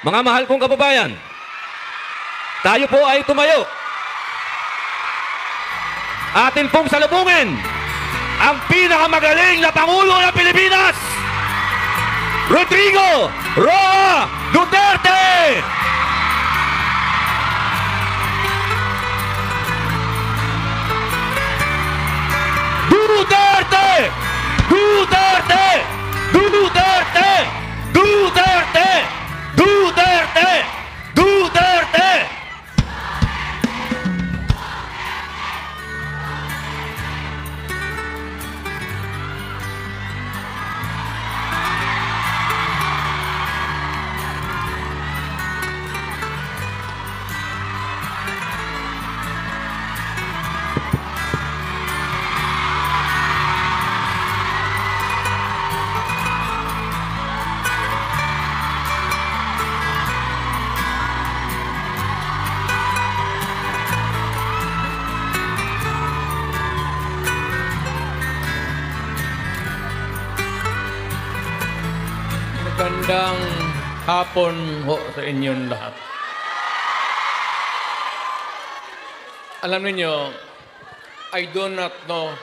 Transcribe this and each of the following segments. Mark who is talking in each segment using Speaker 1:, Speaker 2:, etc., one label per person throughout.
Speaker 1: Mga mahal kong kababayan, tayo po ay tumayo. Atin pong salubungin ang pinakamagaling na Pangulo ng Pilipinas, Rodrigo Roa Duterte! Duterte! Duterte! Duterte! Duterte! Duterte! Duterte!
Speaker 2: Magandang hapon ho sa inyong lahat. Alam niyo, I do not know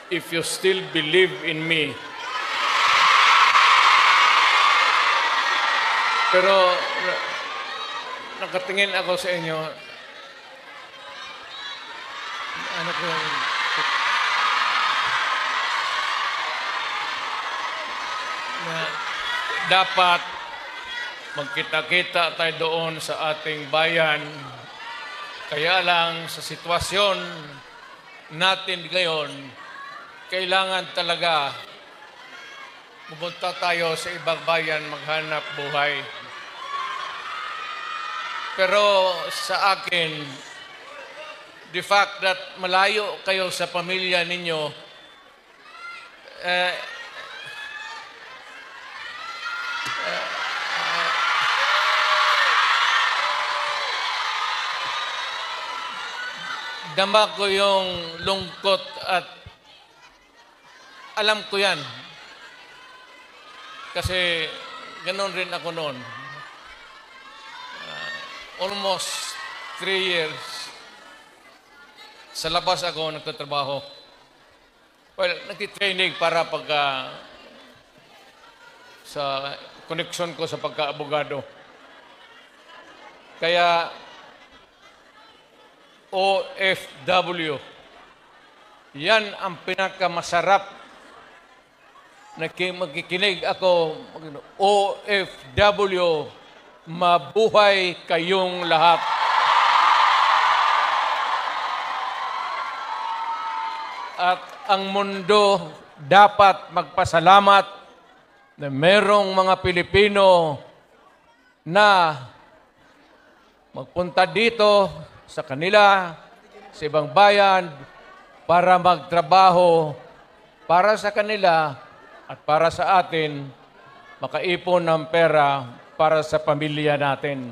Speaker 2: if you still believe in me. Pero nakatingin ako sa inyo. Ano ko na dapat magkita-kita tayo doon sa ating bayan. Kaya lang sa sitwasyon natin ngayon, kailangan talaga pumunta tayo sa ibang bayan maghanap buhay. Pero sa akin, the fact that malayo kayo sa pamilya ninyo, dama ko yung lungkot at alam ko yan. Kasi ganoon rin ako noon. Almost 3 years sa labas ako nagtatrabaho. Well, nagtitraining para sa connection ko sa pagka-abogado. Kaya OFW. Yan ang pinakamasarap na magkikinig ako. OFW, mabuhay kayong lahat. At ang mundo dapat magpasalamat na merong mga Pilipino na magpunta dito sa kanila, sa ibang bayan, para magtrabaho para sa kanila at para sa atin, makaipon ng pera para sa pamilya natin.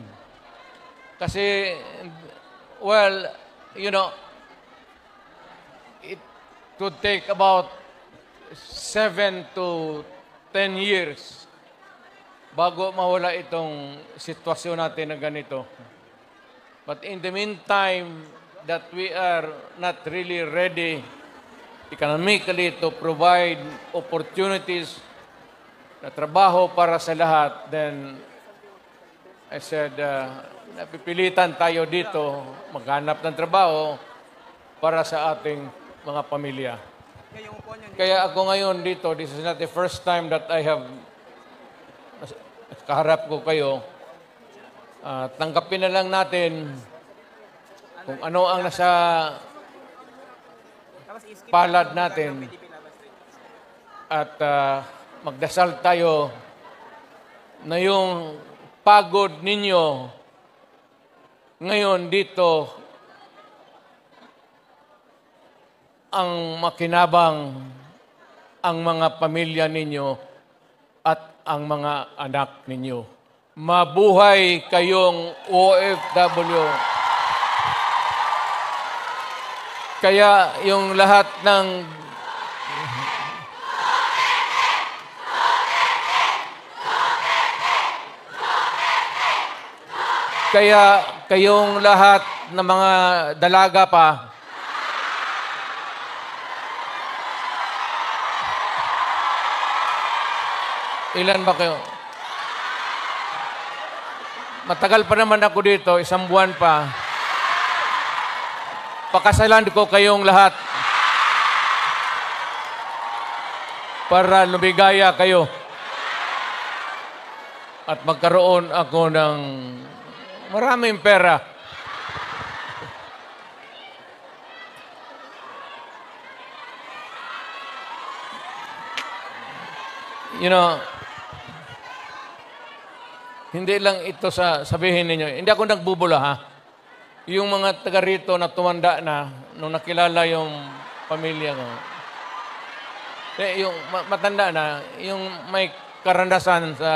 Speaker 2: Kasi, well, you know, it could take about 7 to 10 years bago mawala itong sitwasyon natin na ganito. But in the meantime, that we are not really ready economically to provide opportunities na trabaho para sa lahat, then I said, napipilitan tayo dito maghanap ng trabaho para sa ating mga pamilya. Kaya ako ngayon dito, this is not the first time that I have kaharap ko kayo. Tanggapin na lang natin kung ano ang nasa palad natin at magdasal tayo na yung pagod ninyo ngayon dito ang makinabang ang mga pamilya ninyo at ang mga anak ninyo. Mabuhay kayong OFW. Kaya yung lahat ng Kaya kayong lahat ng mga dalaga pa, ilan ba kayo? Matagal pa naman ako dito, 1 buwan pa. Pakasalan ko kayong lahat para lumigaya kayo at magkaroon ako ng maraming pera. You know, hindi lang ito sabihin ninyo. Hindi ako nagbubula, ha? Yung mga taga rito na tumanda na, nung nakilala yung pamilya ko, yung matanda na, yung may karandasan sa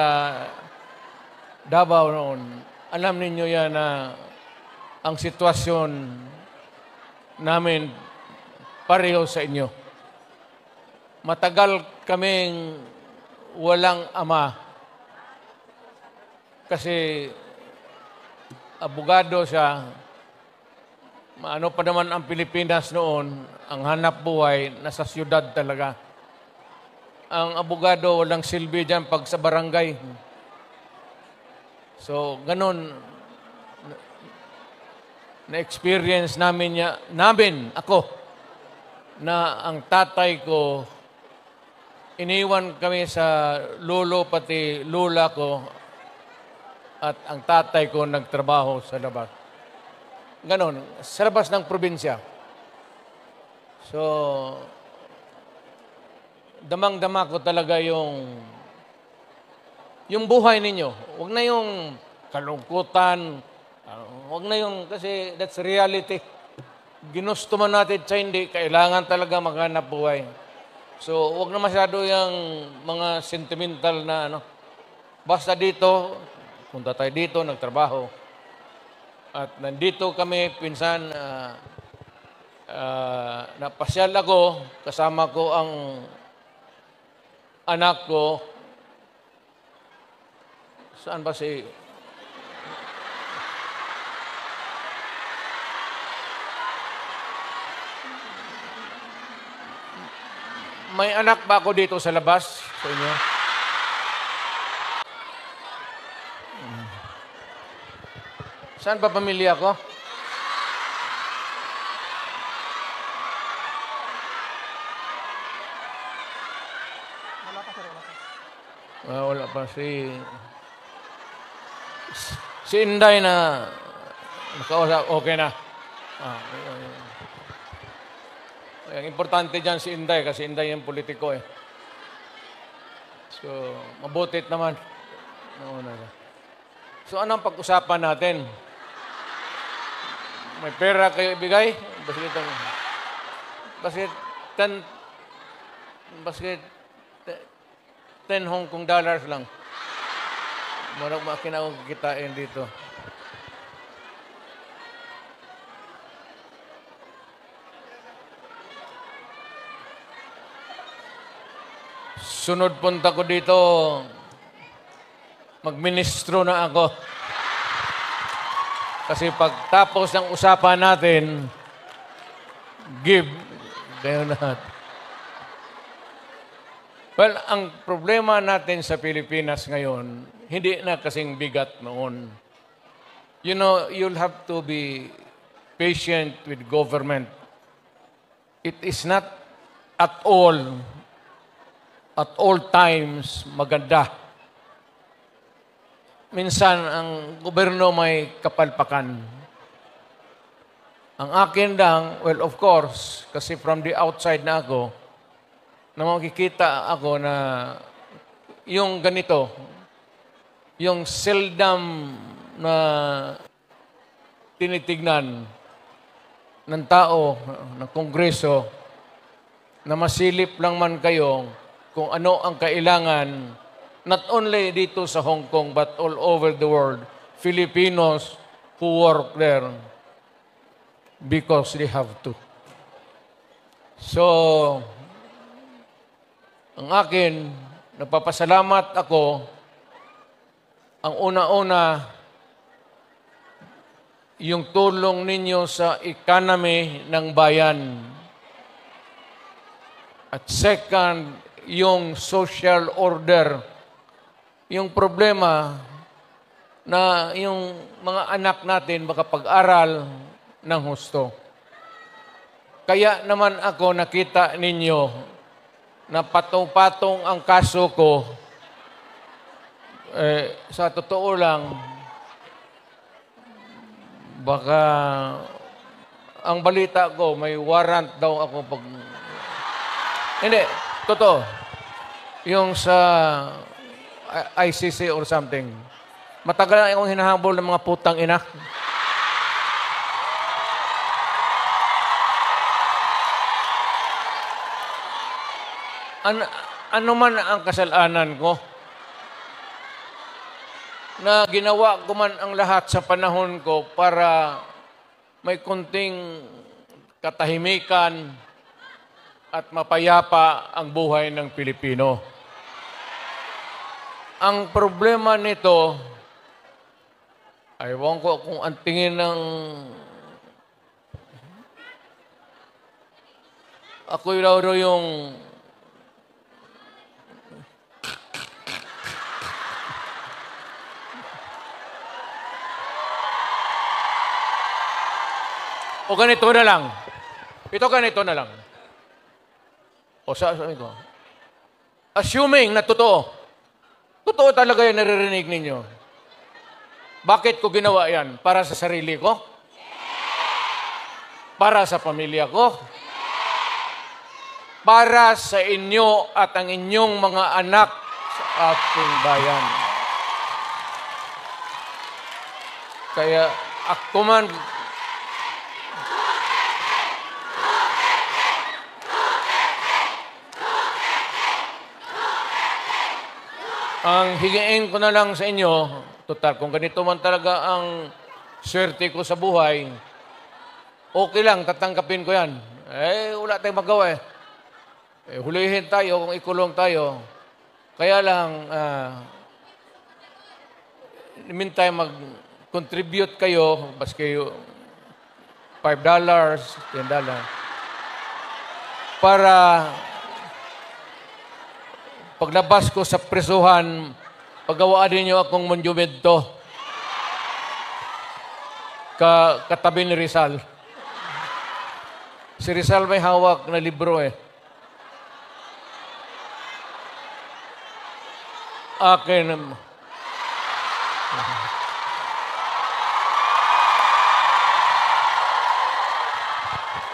Speaker 2: Davao noon, alam ninyo yan na ang sitwasyon namin pareho sa inyo. Matagal kaming walang ama kasi abogado siya. Ano pa naman ang Pilipinas noon, ang hanap buhay nasa siyudad talaga. Ang abogado walang silbi dyan pag sa barangay. So, ganun na-experience namin, ako, na ang tatay ko, iniwan kami sa lolo pati lula ko at ang tatay ko nagtrabaho sa labas. Ganon, sa labas ng probinsya. So, damang-dama ko talaga yung buhay ninyo. Huwag na yung kalungkutan. Huwag na yung, kasi that's reality. Ginusto man natin sa hindi, kailangan talaga maghanap buhay. So, huwag na masyado yung mga sentimental na ano. Basta dito, punta tayo dito, nagtrabaho. At nandito kami, pinsan, napasyal ako, kasama ko ang anak ko. Saan ba si... May anak ba ako dito sa labas sa inyo? Saan ba pamilya ko? Wala pa. Si Inday na nakausap, okay na. Ang importante dyan si Inday kasi Inday yung politiko eh. So, mabutit naman. So, anong pag-usapan natin? May pera kayo ibigay? Basket 10 Hong Kong dollars lang. Marang makinawag kitain dito. Sunod punta ko dito, magministro na ako. Kasi pagtapos ng usapan natin, give, kayo lahat. Well, ang problema natin sa Pilipinas ngayon, hindi na kasing bigat noon. You know, you'll have to be patient with government. It is not at all times maganda. Minsan, ang gobyerno may kapalpakan. Ang akin lang, well, of course, kasi from the outside na ako, na makikita ako na yung ganito, yung seldom na tinitignan ng tao, ng Kongreso, na masilip lang man kayo kung ano ang kailangan, not only dito sa Hong Kong, but all over the world, Filipinos who work there because they have to. So, ang akin, nagpapasalamat ako, ang una-una, yung tulong ninyo sa economy ng bayan. At second, yung social order. Yung problema na yung mga anak natin makapag-aral ng husto. Kaya naman ako nakita ninyo na patong-patong ang kaso ko. Sa totoo lang, baka ang balita ko, may warrant daw ako pag... Hindi, totoo. Yung sa ICC or something. Matagal na akong hinahabol ng mga putang ina. Ano man ang kasalanan ko, na ginawa ko man ang lahat sa panahon ko para may kunting katahimikan at mapayapa ang buhay ng Pilipino. Ang problema nito, ewan ko kung ang tingin ng ako yung o ganito na lang. Ito ganito na lang. O sabi ko, assuming na totoo talaga yung naririnig ninyo. Bakit ko ginawa yan? Para sa sarili ko? Para sa pamilya ko? Para sa inyo at ang inyong mga anak sa ating bayan. Kaya ako man, ang higiin ko na lang sa inyo, total, kung ganito man talaga ang swerte ko sa buhay, okay lang, tatanggapin ko yan. Wala tayong magawa hulihin tayo kung ikulong tayo. Kaya lang, meantime, mag-contribute kayo, baski $5, $10, para paglabas ko sa presuhan, paggawaan ninyo akong monumento katabi ni Rizal. Si Rizal may hawak na libro Akin.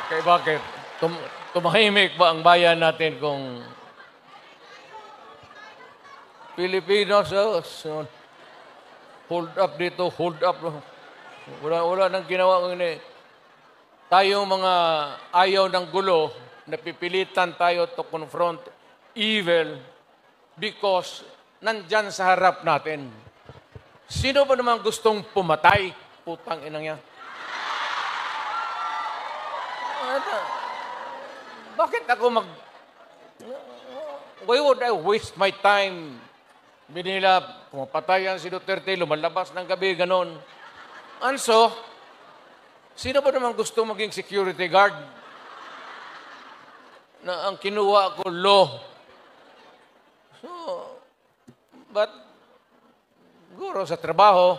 Speaker 2: Kaya bakit? Tumahimik ba ang bayan natin kung Pilipinos, hold up dito, hold up. Wala nang ginawa ng ini. Tayong mga ayaw ng gulo, napipilitan tayo to confront evil because nandyan sa harap natin. Sino ba naman gustong pumatay? Putang inang yan. Bakit ako why would I waste my time? Binila, pumapatay yan si Duterte, lumalabas ng gabi, ganon. So, sino ba naman gusto maging security guard? Na ang kinuha ko, law. So, but, siguro sa trabaho,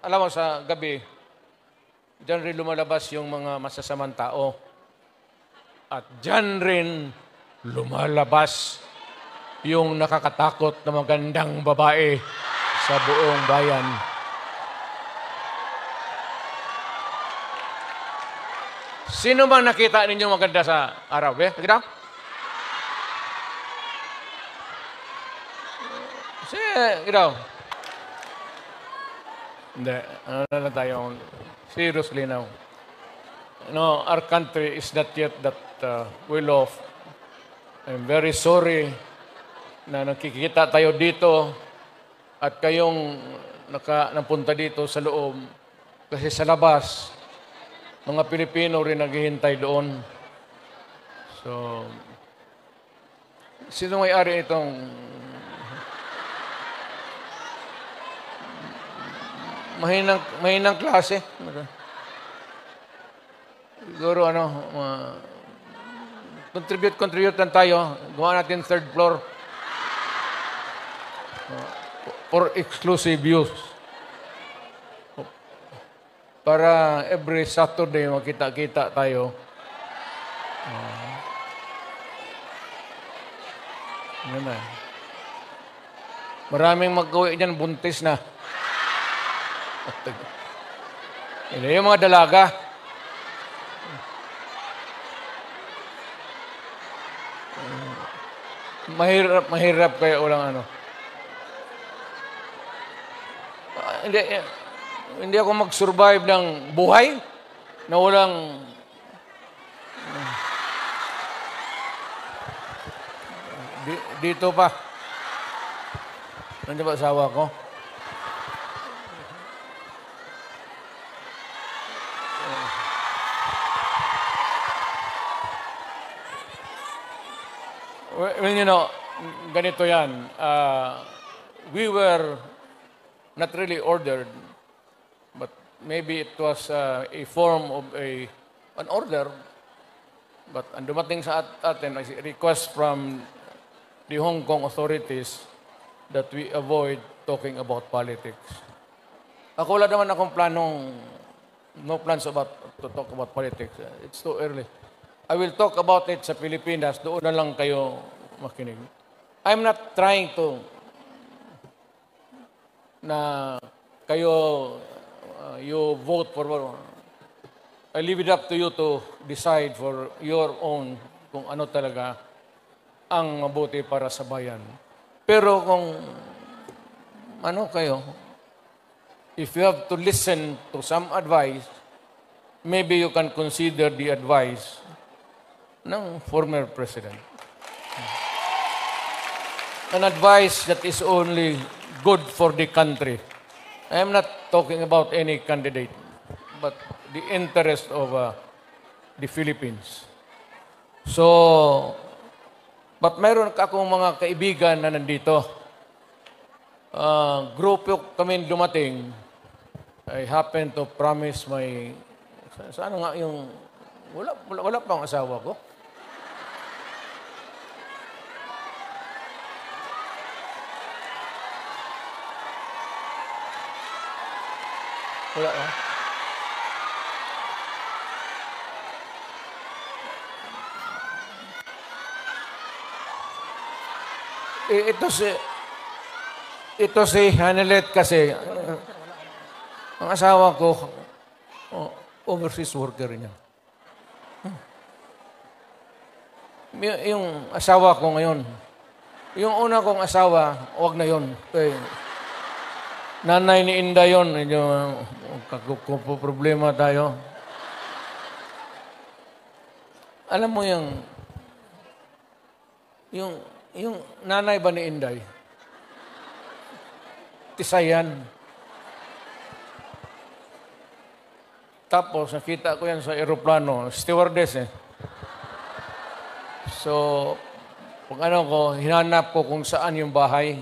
Speaker 2: alam mo sa gabi, dyan rin lumalabas yung mga masasamang tao. At dyan rin lumalabas yung nakakatakot na magandang babae sa buong bayan. Sino bang nakita ninyo maganda sa araw? Nakita? Ikaw? Hindi. Ano na lang tayo? Seriously now. No, our country is not yet that well off. I'm very sorry na nakikita tayo dito at kayong napunta dito sa loob kasi sa labas, mga Pilipino rin naghihintay doon. So, sino may-ari itong mahinang klase. Siguro contribute lang tayo. Gawa natin third floor for exclusive use. Para every Saturday makita-kita tayo. Ano na. Maraming mag-uwi dyan, buntis na. Yung mga dalaga. Mahirap kaya walang Hindi ako mag-survive ng buhay na walang dito pa. Nandiyan ba asawa ko? Well, ganito yan. We were not really ordered, but maybe it was a form of an order. But ang dumating sa atin, a request from the Hong Kong authorities that we avoid talking about politics. Ako wala naman akong no plans to talk about politics. It's too early. I will talk about it sa Pilipinas. Doon na lang kayo makinig. I'm not trying to na kayo you vote for I leave it up to you to decide for your own kung ano talaga ang mabuti para sa bayan. Pero kung kayo, if you have to listen to some advice, maybe you can consider the advice ng former president. An advice that is only good for the country. I am not talking about any candidate, but the interest of the Philippines. So, but mayroon akong mga kaibigan na nandito. Grupo kami dumating. I happen to promise my... Saan nga yung... Wala pa ang asawa ko. Wala ba? Ito si Hanelet kasi, ang asawa ko, overseas worker niya. Yung asawa ko ngayon, yung una kong asawa, wag na yun. Nanay ni Inda yun, problema tayo. Alam mo yung nanay ba ni Inday? Tisayan. Tapos, nakita ko yan sa aeroplano, stewardess So, hinanap ko kung saan yung bahay.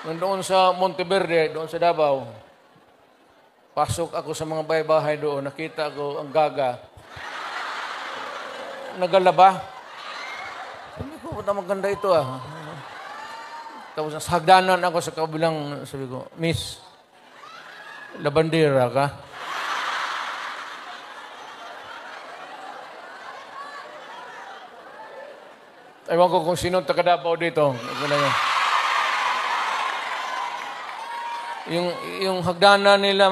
Speaker 2: Nandoon sa Monteverde, doon sa Davao. Pasok ako sa mga bahay-bahay doon, nakita ko ang gaga. Nagalaba. Sabi ko, maganda ito Tapos hagdanan ako sa kabilang, sabi ko, Miss, labandera ka? Ewan ko kung sino taga-Davao dito. Yung hagdanan nila,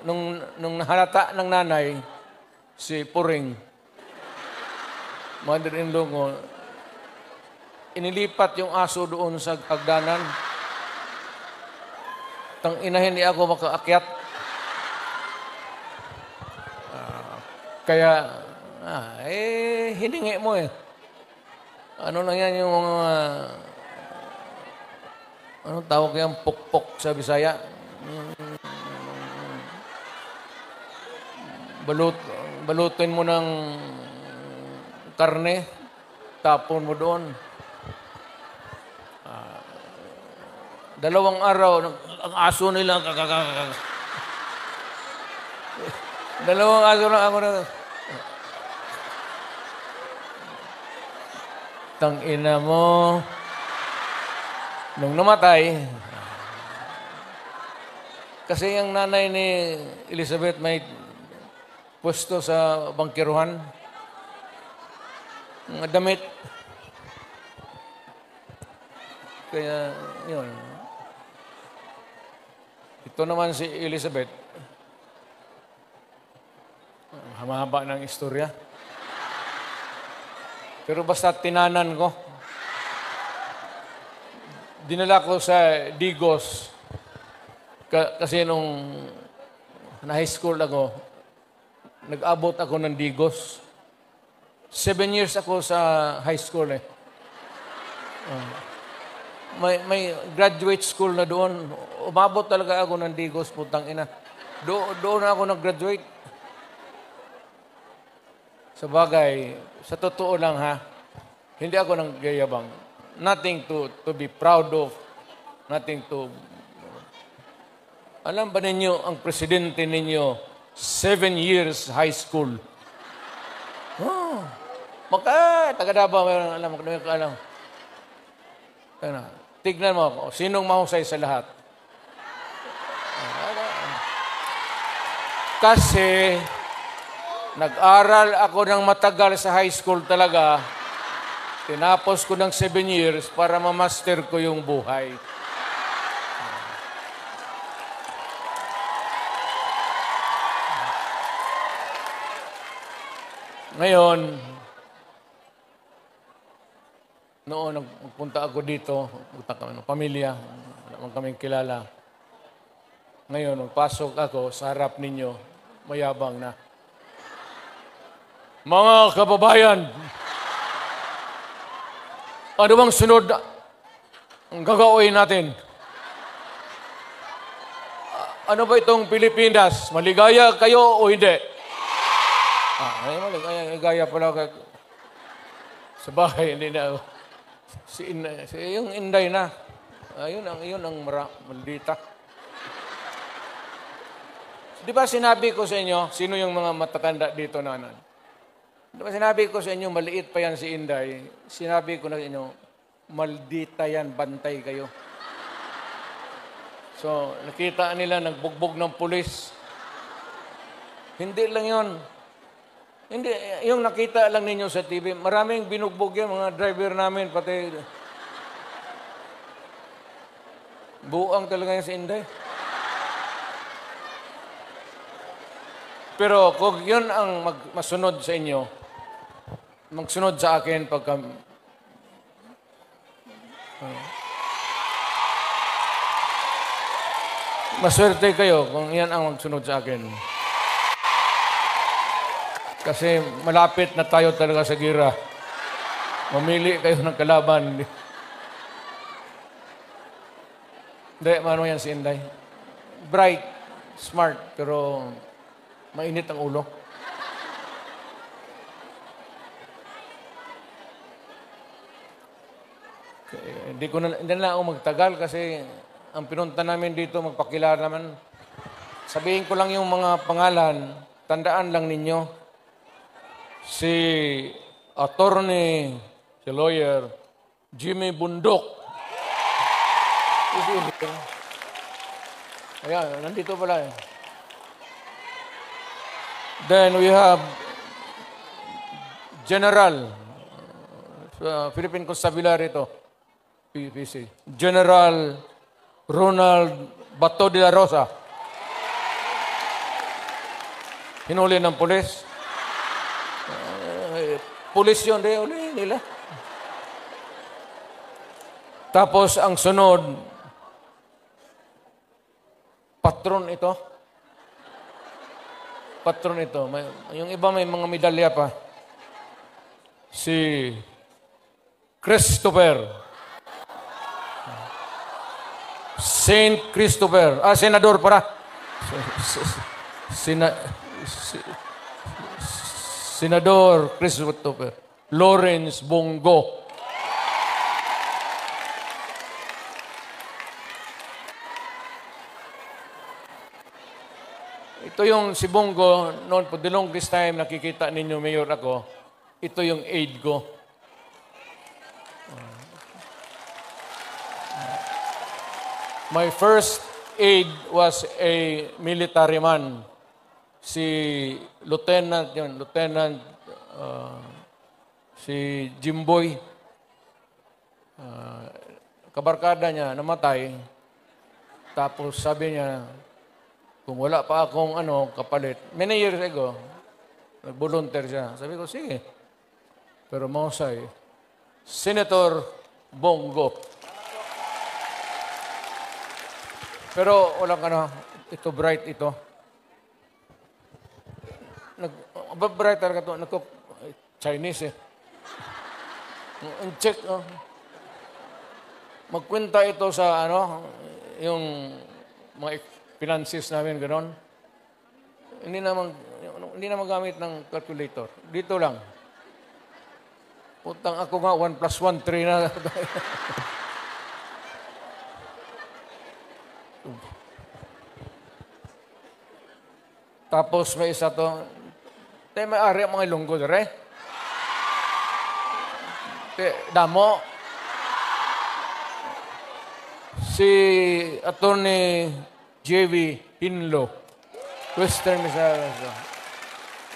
Speaker 2: nung nahalata ng nanay, si Puring, mother-in-law ko, inilipat yung aso doon sa hagdanan. Inahin niya ako makaakyat. Kaya, hiningi mo Ano lang yan yung mga, anong tawag yan, pukpok sa Bisaya? Balutin mo ng karne, tapon mo doon. 2 araw, ang aso nila, Dalawang aso lang ako na. Tangina mo. Nung namatay, kasi yung nanay ni Elizabeth may pwesto sa bangkiruhan. Mga damit. Kaya, yun. Ito naman si Elizabeth. Mahaba ng istorya. Pero basta tinanan ko. Dinala ko sa Digos. Kasi nung high school ako, nag-abot ako ng Digos. 7 years ako sa high school eh. May graduate school na doon. Umabot talaga ako ng Digos, putang ina. Doon na ako nag-graduate. Sa bagay, sa totoo lang ha, hindi ako nang gayabang. Nothing to be proud of. Nothing to... Alam ba ninyo, ang presidente ninyo, 7 years high school. Oh, taga-Davao, alam. Tignan mo, sinong mahusay sa lahat? Kasi, nag-aral ako ng matagal sa high school talaga. Tinapos ko ng 7 years para ma-master ko yung buhay. Ngayon, noon nagpunta ako dito, punta kami ng pamilya, wala man kaming kilala. Ngayon, magpasok ako sa harap ninyo, mayabang na. Mga kababayan, ano bang sunod ang gagawin natin? Ano ba itong Pilipinas? Maligaya kayo o hindi? Maligaya pala sa bahay, hindi na. Yung Inday na. Ayun ang maldita. Di ba sinabi ko sa inyo, sino yung mga matatanda dito na Di ba sinabi ko sa inyo, maliit pa yan si Inday. Sinabi ko na sa inyo, maldita yan, bantay kayo. So, nakita nila, nagbugbog ng pulis. Hindi lang yon. Hindi, yung nakita lang ninyo sa TV, maraming binugbog yan, mga driver namin, pati buang talaga yan si Inday. Pero kung yun ang masunod sa inyo, magsunod sa akin pagka... Maswerte kayo kung yan ang magsunod sa akin. Kasi malapit na tayo talaga sa gira. Mamili kayo ng kalaban. Hindi, ano yan si Inday? Bright, smart, pero mainit ang ulo. Hindi na ako magtagal kasi ang pinunta namin dito, magpakilala naman. Sabihin ko lang yung mga pangalan, tandaan lang ninyo. Si attorney, si lawyer, Jimmy Bundok. Ayan, nandito pala eh. Then we have General, Philippine Constabulary ito, PPC. General Ronald Bato de la Rosa. Hinuli ng pulis. Pulis yun, uli nila. Tapos ang sunod, patron ito. Patron ito. Yung iba may mga medalya pa. Si Christopher. Saint Christopher. Senador para. Senador Christopher. Lawrence Bongo. Ito yung si Bongo, noon po, the longest time nakikita ninyo, Mayor ako, ito yung aid ko. My first aide was a military man. Si Lieutenant, si Jimboy. Kabarkada niya, namatay. Tapos sabi niya, kung wala pa akong kapalit, many years ago, nag-volunteer siya. Sabi ko, sige. Pero mahusay, Senator Bongo. Pero walang ito bright ito. Bright talaga ito. Chinese eh. Check. Magkwenta ito sa yung mga finances namin, gano'n. Hindi na magamit ng calculator. Dito lang. Putang ako nga, 1 plus 1, 3 na. Tapos may isa to. Tayo may ari ang mga ilunggo, dere. Damo. Si Attorney J.V. Hinlo, Western Visayas.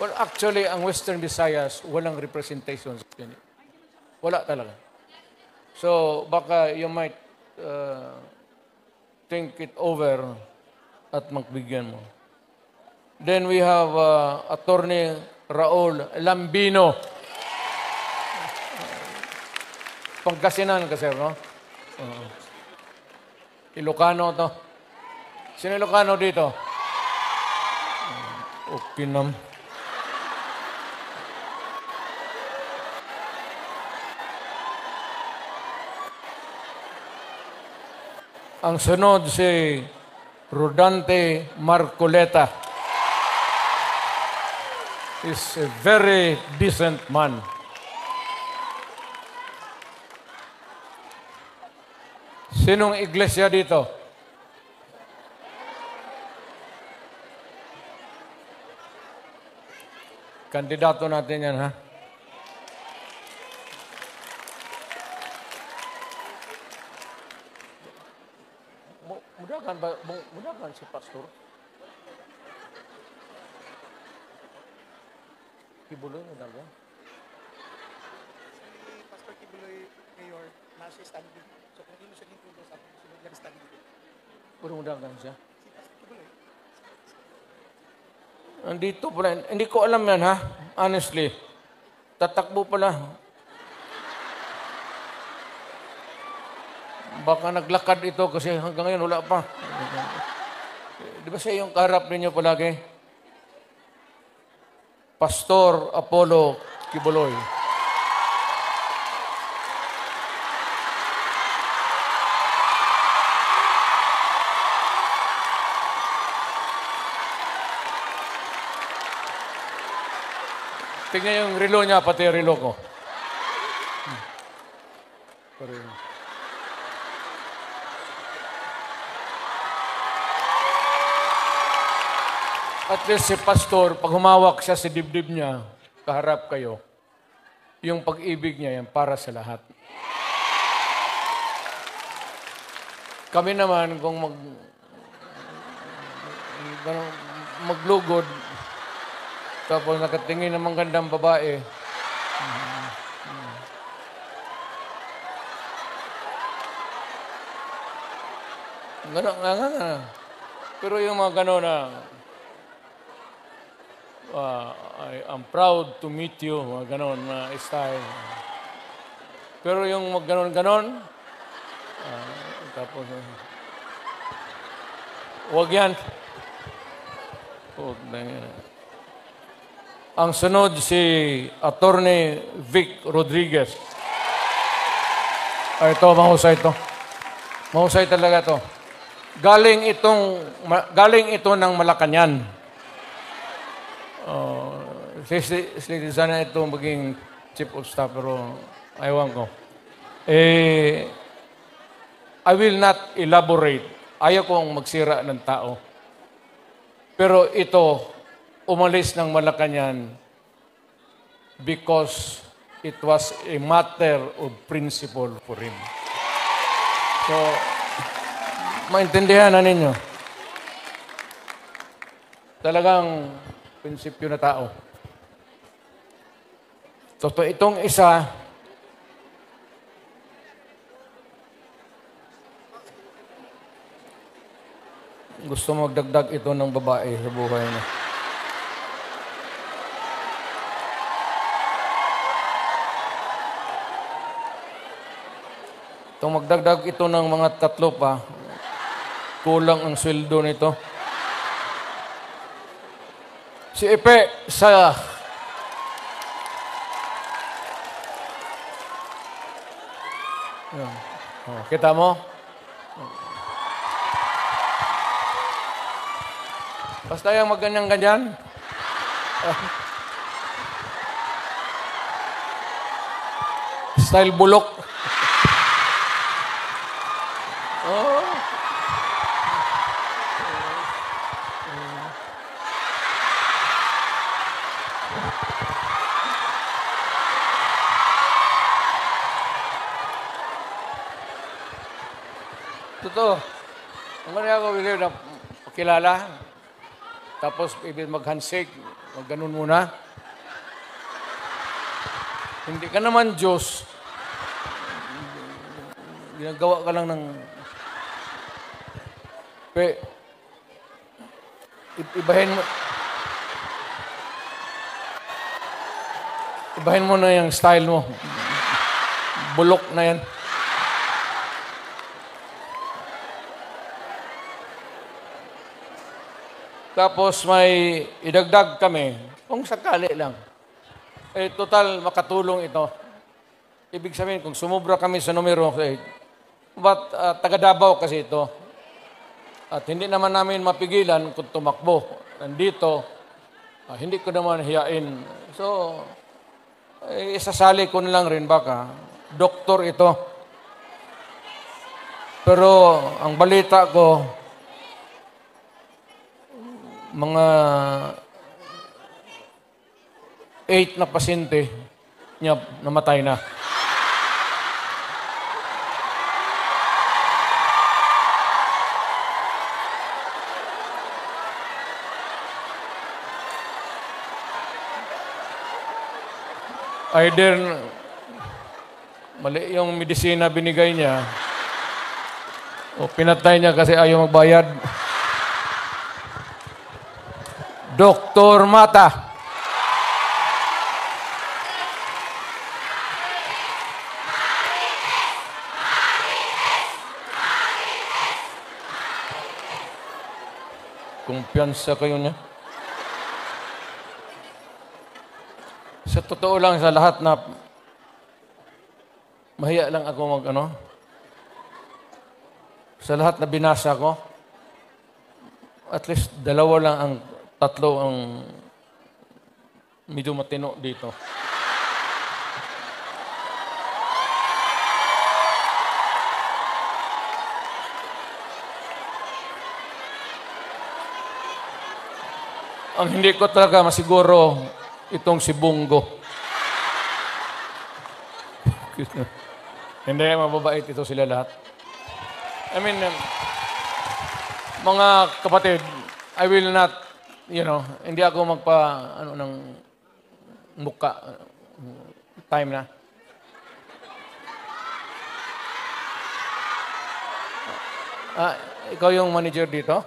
Speaker 2: Well, actually, ang Western Visayas, walang representation. Wala talaga. So, baka you might think it over at magbigyan mo. Then we have Attorney Raul Lambino. Pangkasinan ka, sir, no? Ilocano to. Sino Ilocano dito? Okay nam. Ang sunod si Rodante Marcoleta. Is a very decent man. Sinong iglesia dito? Kandidato natin yan, ha? Mudakan si Pastor. Kibuloy mo daw.
Speaker 3: Si Pastor Kibuloy, Mayor, nasa standing. So kung hindi mo siya dito sa sunod lang standing.
Speaker 2: Puro mudakan siya.
Speaker 3: Si Pastor Kibuloy.
Speaker 2: Andito pala. Hindi ko alam yan, ha? Honestly. Tatakbo pala. Baka naglakad ito kasi hanggang ngayon wala pa. Di ba siya yung kaharap ninyo palagi? Pastor Apollo Kibuloy. Tingnan yung relo niya, pati yung relo ko. At least si Pastor, pag humawak siya sa dibdib niya, kaharap kayo, yung pag-ibig niya yan para sa lahat. Kami naman, kung maglugod, tapos nakatingin ng magandang babae, gano'n. Pero yung mga gano'n na, I'm proud to meet you, mga ganon na style. Pero yung mga ganon-ganon, tapos, huwag yan. Ang sunod si Attorney Vic Rodriguez. Ito, mahusay ito. Mahusay talaga ito. Galing ito ng Malacanang. Sana ito maging chief of staff, pero ayaw ko. I will not elaborate. Ayaw kong magsira ng tao. Pero ito, umalis ng Malacanang because it was a matter of principle for him. So, maintindihan na ninyo. Talagang prinsipyo na tao. Totoo, itong isa, gusto magdagdag ito ng babae sa buhay niya. Itong magdagdag ito ng mga 3 pa, kulang ang sweldo nito. Si Epe sa oh, kita mo? Basta yung magganyan-ganyan. Style bulok. Oh. Totoo. Ang kanya ako, Willie, na pakilala. Tapos, ibig mag-handshake. Mag-ganun muna. Hindi ka naman Diyos. Ginagawa ka lang ng... Ibahin mo na yung style mo. Bulok na yan. Tapos may idagdag kami, kung sakali lang. Total makatulong ito. Ibig sabihin, kung sumubra kami sa numero, but taga Davao kasi ito. At hindi naman namin mapigilan kung tumakbo. Nandito, hindi ko naman hiyain. So, isasali ko na lang rin baka. Doktor ito. Pero ang balita ko, mga 8 na pasyente niya namatay na. Either mali yung medisina binigay niya o pinatay niya kasi ayaw magbayad. Dr. Mata. Kumpiyansa kayo niya. Sa totoo lang sa lahat na mahiya lang ako sa lahat na binasa ko, at least 2 lang ang 3 ang medyo matino dito. Ang hindi ko talaga masiguro, itong si Bungo. Hindi, mababait ito sila lahat. I mean, mga kapatid, I will not, hindi ako ng muka. Time na. Ikaw yung manager dito?
Speaker 3: Ito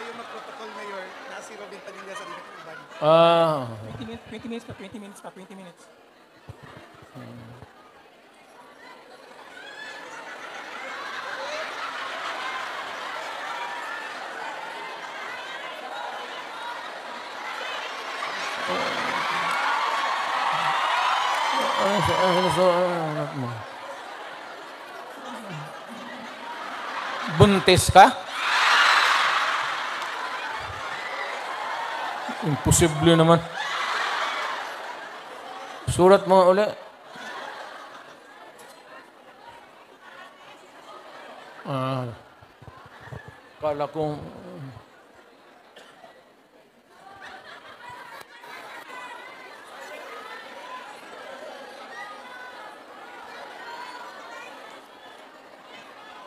Speaker 3: yung mag-protocol, Mayor, na si Robin Padilla sa Director Iban. 20 minutes pa, 20 minutes pa, 20 minutes.
Speaker 2: Buntis ka? Imposible naman. Surat mo uli. Kala kong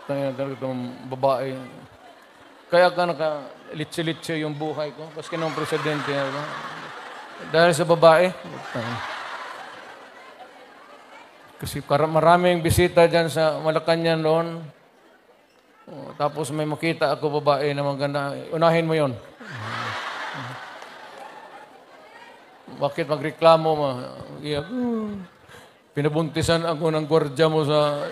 Speaker 2: Talaga itong babae. Kaya ka naka-litsi-litsi yung buhay ko. Paski ng presidente. Ano? Dahil sa babae. Kasi maraming bisita dyan sa Malacanang noon. Tapos may makita ako babae na maganda. Unahin mo yon. Bakit magreklamo mo? Pinabuntisan ako ng gwardya mo sa...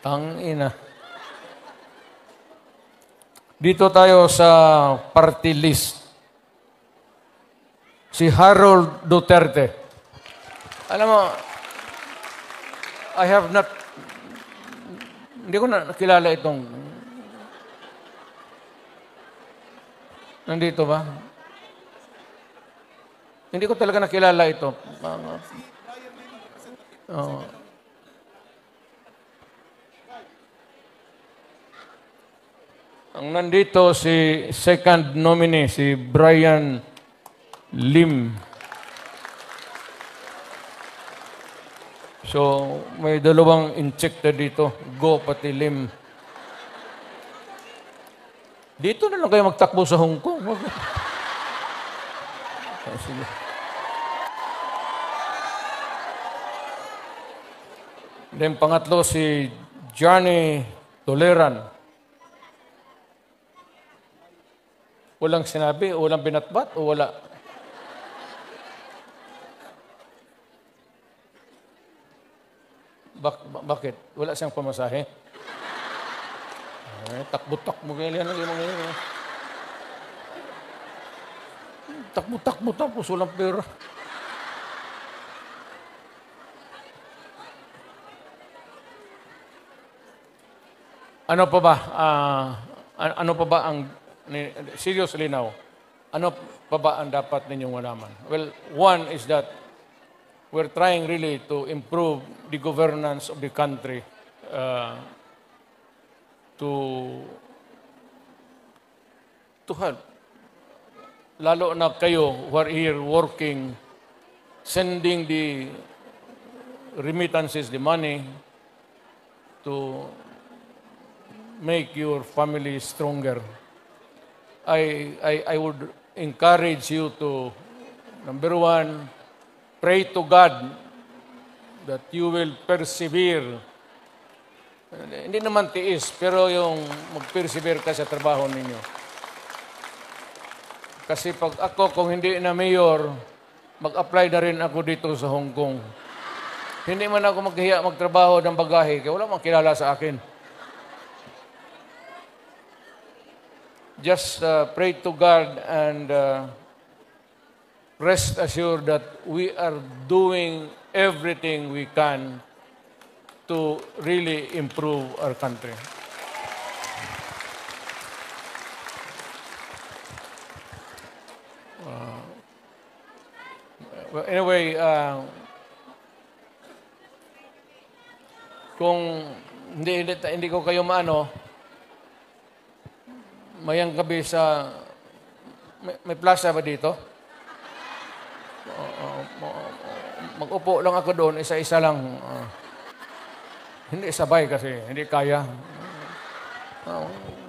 Speaker 2: Tangina. Dito tayo sa party list. Si Harold Duterte. Alam mo, I have not... Hindi ko na nakilala itong... Nandito ba? Hindi ko talaga nakilala ito. Ang nandito si second nominee, si Brian Lim. So, may dalawang injected dito. Go pati Lim. Dito na lang kayo magtakbo sa Hong Kong. Sige. Then pangatlo si Johnny Toleran. Walang sinabi, walang binatbat, o wala? Bakit? Wala siyang pamasahe? Takbo-takbo kayo yan. Takbo-takbo tapos walang pera. Ano pa ba? Ano pa ba ang... Seriously now, ano pa ba ang dapat ninyong malaman? Well, one is that we're trying really to improve the governance of the country to help. Lalo na kayo who are here working, sending the remittances, the money, to make your family stronger. I would encourage you to, number one, pray to God that you will persevere. Hindi naman tiis, pero yung mag-persevere ka sa trabaho ninyo. Kasi pag ako, kung hindi na mayor, mag-apply na rin ako dito sa Hong Kong. Hindi man ako maghiya magtrabaho ng bagahe, kaya wala mang kilala sa akin. Just pray to God and rest assured that we are doing everything we can to really improve our country. Well, anyway, kung hindi ko kayo maano, mayang gabi sa... May plaza ba dito? Mag-upo lang ako doon, isa-isa lang. Hindi sabay kasi, hindi kaya.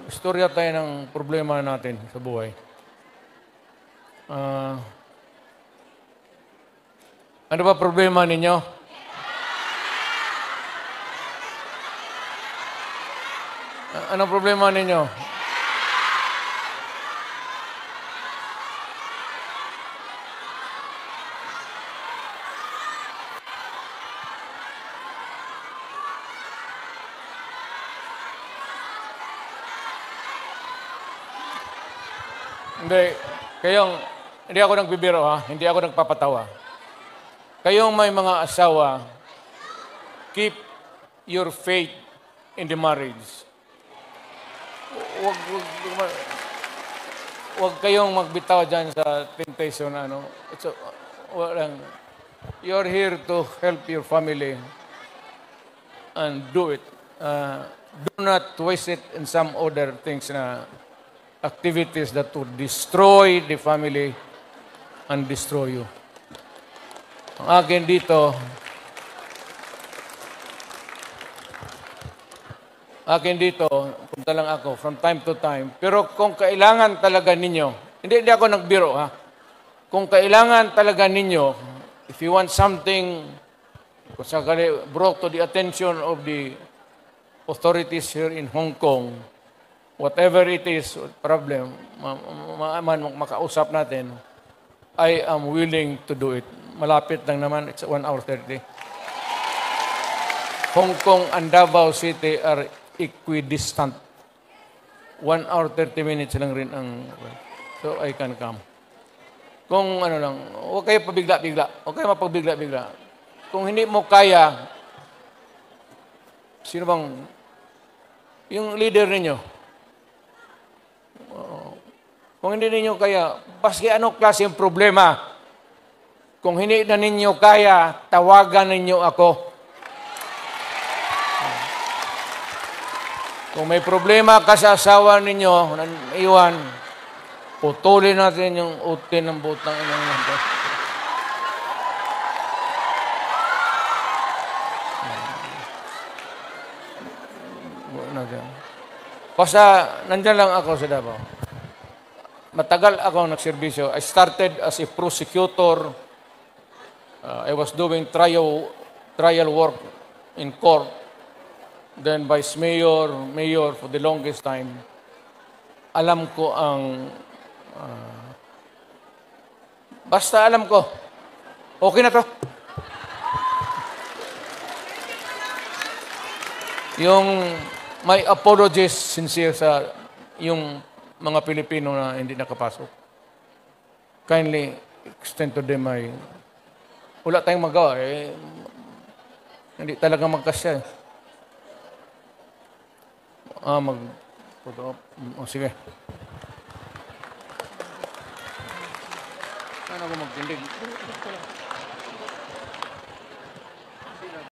Speaker 2: Istorya tayo ng problema natin sa buhay. Ano ba problema ninyo? Anong problema ninyo? Hindi ako nagbibiro ha, hindi ako nagpapatawa. Kayong may mga asawa, keep your faith in the marriage. Huwag kayong magbitaw dyan sa temptation. You're here to help your family and do it. Do not waste it in some other things na activities that would destroy the family and destroy you. Ang akin dito, Akin dito, punta lang ako from time to time. Pero kung kailangan talaga ninyo, hindi ako nagbiro ha. Kung kailangan talaga ninyo, if you want something, kung sakali brought to the attention of the authorities here in Hong Kong, whatever it is, problem, makausap natin, I am willing to do it. Malapit lang naman, it's 1 hour 30. Hong Kong and Davao City are equidistant. 1 hour 30 minutes lang rin ang... So, I can come. Kung ano lang, huwag kayo pabigla-bigla. Huwag kayo mapabigla-bigla. Kung hindi mo kaya, sino bang... Yung leader ninyo. Kung hindi ninyo kaya, paski anong klase yung problema. Kung hindi na ninyo kaya, tawagan ninyo ako. Kung may problema ka sa asawa ninyo, iwan, putulin natin yung utin ng butang inang natin. Basta, nandyan lang ako sa Davao. Matagal ako nagserbisyo. I started as a prosecutor. I was doing trial work in court. Then vice mayor for the longest time. Alam ko ang... basta alam ko. Okay na to. Yung may apologies sincere sa yung mga Pilipino na hindi nakapasok. Kindly extend to them my... Wala tayong magawa. Hindi talaga magkasya. Sige. Ano ako magtindig?